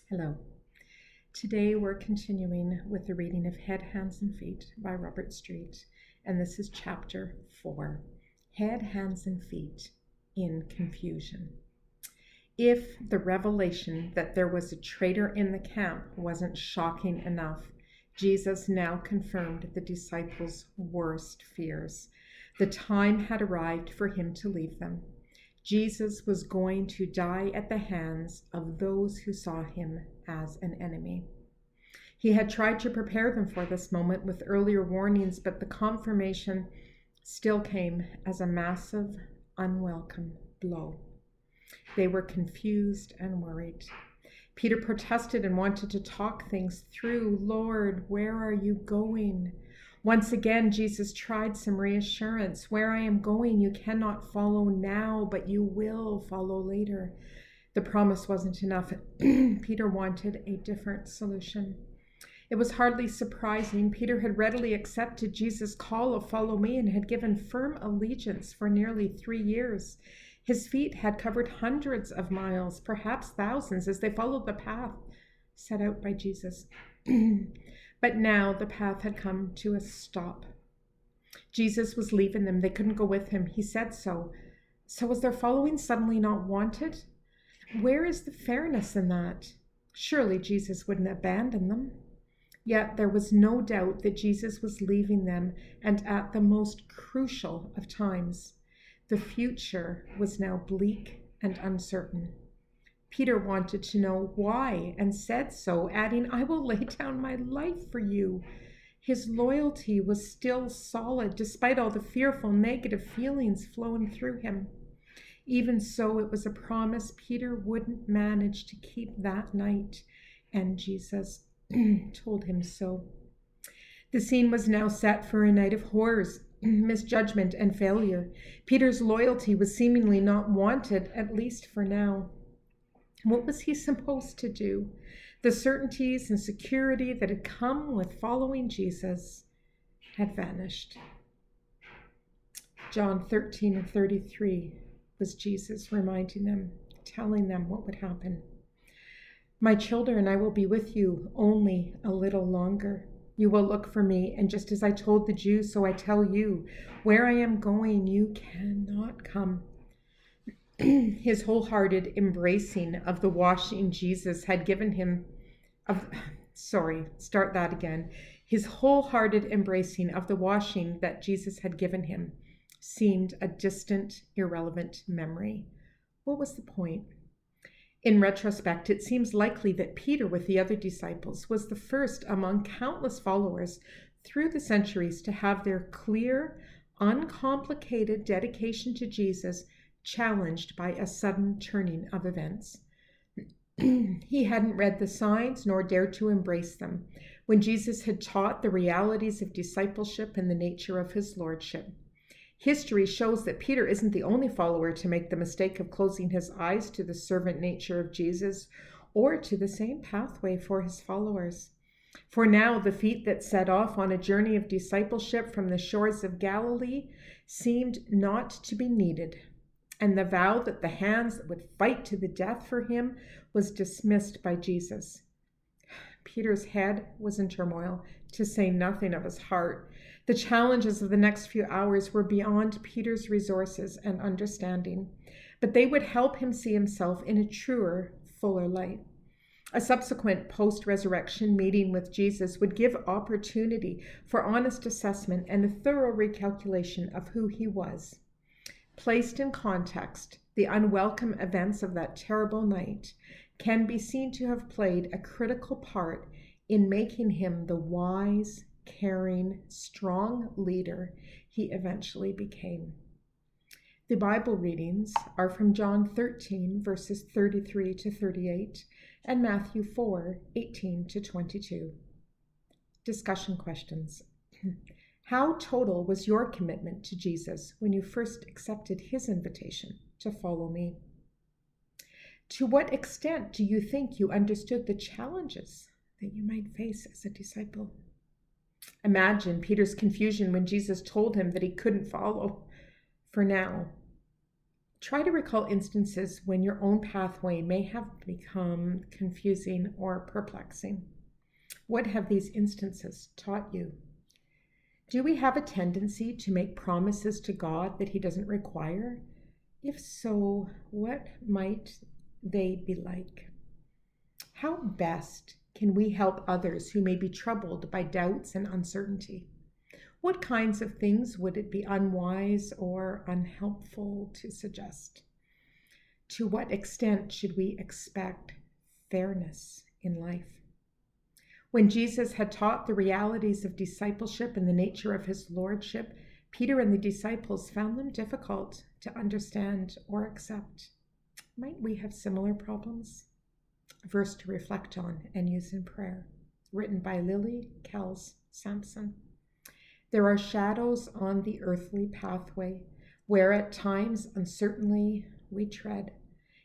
Hello. Today we're continuing with the reading of Head, Hands, and Feet by Robert Street, and this is chapter 4, Head, Hands, and Feet in Confusion. If the revelation that there was a traitor in the camp wasn't shocking enough, Jesus now confirmed the disciples' worst fears. The time had arrived for him to leave them. Jesus was going to die at the hands of those who saw him as an enemy. He had tried to prepare them for this moment with earlier warnings, but the confirmation still came as a massive, unwelcome blow. They were confused and worried. Peter protested and wanted to talk things through. Lord, where are you going? Once again, Jesus tried some reassurance. Where I am going, you cannot follow now, but you will follow later. The promise wasn't enough. Peter wanted a different solution. It was hardly surprising. Peter had readily accepted Jesus' call of follow me and had given firm allegiance for nearly 3 years. His feet had covered hundreds of miles, perhaps thousands, as they followed the path set out by Jesus. But now the path had come to a stop. Jesus was leaving them. They couldn't go with him. He said so. So was their following suddenly not wanted? Where is the fairness in that? Surely Jesus wouldn't abandon them. Yet there was no doubt that Jesus was leaving them, and at the most crucial of times. The future was now bleak and uncertain. Peter wanted to know why and said so, adding, I will lay down my life for you. His loyalty was still solid, despite all the fearful, negative feelings flowing through him. Even so, it was a promise Peter wouldn't manage to keep that night, and Jesus told him so. The scene was now set for a night of horrors, misjudgment, and failure. Peter's loyalty was seemingly not wanted, at least for now. What was he supposed to do? The certainties and security that had come with following Jesus had vanished. John 13:33 was Jesus reminding them, telling them what would happen. My children, I will be with you only a little longer. You will look for me, and just as I told the Jews, so I tell you, where I am going, you cannot come. His wholehearted embracing of the washing Jesus had given him, His wholehearted embracing of the washing that Jesus had given him seemed a distant, irrelevant memory. What was the point? In retrospect, it seems likely that Peter, with the other disciples, was the first among countless followers through the centuries to have their clear, uncomplicated dedication to Jesus challenged by a sudden turning of events. He hadn't read the signs nor dared to embrace them when Jesus had taught the realities of discipleship and the nature of his lordship. History shows that Peter isn't the only follower to make the mistake of closing his eyes to the servant nature of Jesus or to the same pathway for his followers. For now, the feet that set off on a journey of discipleship from the shores of Galilee seemed not to be needed, and the vow that the hands that would fight to the death for him was dismissed by Jesus. Peter's head was in turmoil, to say nothing of his heart. The challenges of the next few hours were beyond Peter's resources and understanding, but they would help him see himself in a truer, fuller light. A subsequent post-resurrection meeting with Jesus would give opportunity for honest assessment and a thorough recalculation of who he was. Placed in context, the unwelcome events of that terrible night can be seen to have played a critical part in making him the wise, caring, strong leader he eventually became. The Bible readings are from John 13, verses 33 to 38, and Matthew 4, 18 to 22. Discussion questions. How total was your commitment to Jesus when you first accepted his invitation to follow me? To what extent do you think you understood the challenges that you might face as a disciple? Imagine Peter's confusion when Jesus told him that he couldn't follow for now. Try to recall instances when your own pathway may have become confusing or perplexing. What have these instances taught you? Do we have a tendency to make promises to God that He doesn't require? If so, what might they be like? How best can we help others who may be troubled by doubts and uncertainty? What kinds of things would it be unwise or unhelpful to suggest? To what extent should we expect fairness in life? When Jesus had taught the realities of discipleship and the nature of his lordship, Peter and the disciples found them difficult to understand or accept. Might we have similar problems? A verse to reflect on and use in prayer, written by Lily Kells Sampson. There are shadows on the earthly pathway, where at times uncertainly we tread.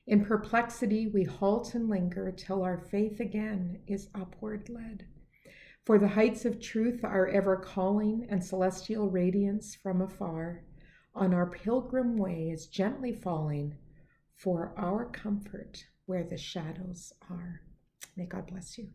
In perplexity we halt and linger till our faith again is upward led. For the heights of truth are ever calling, and celestial radiance from afar on our pilgrim way is gently falling for our comfort where the shadows are. May God bless you.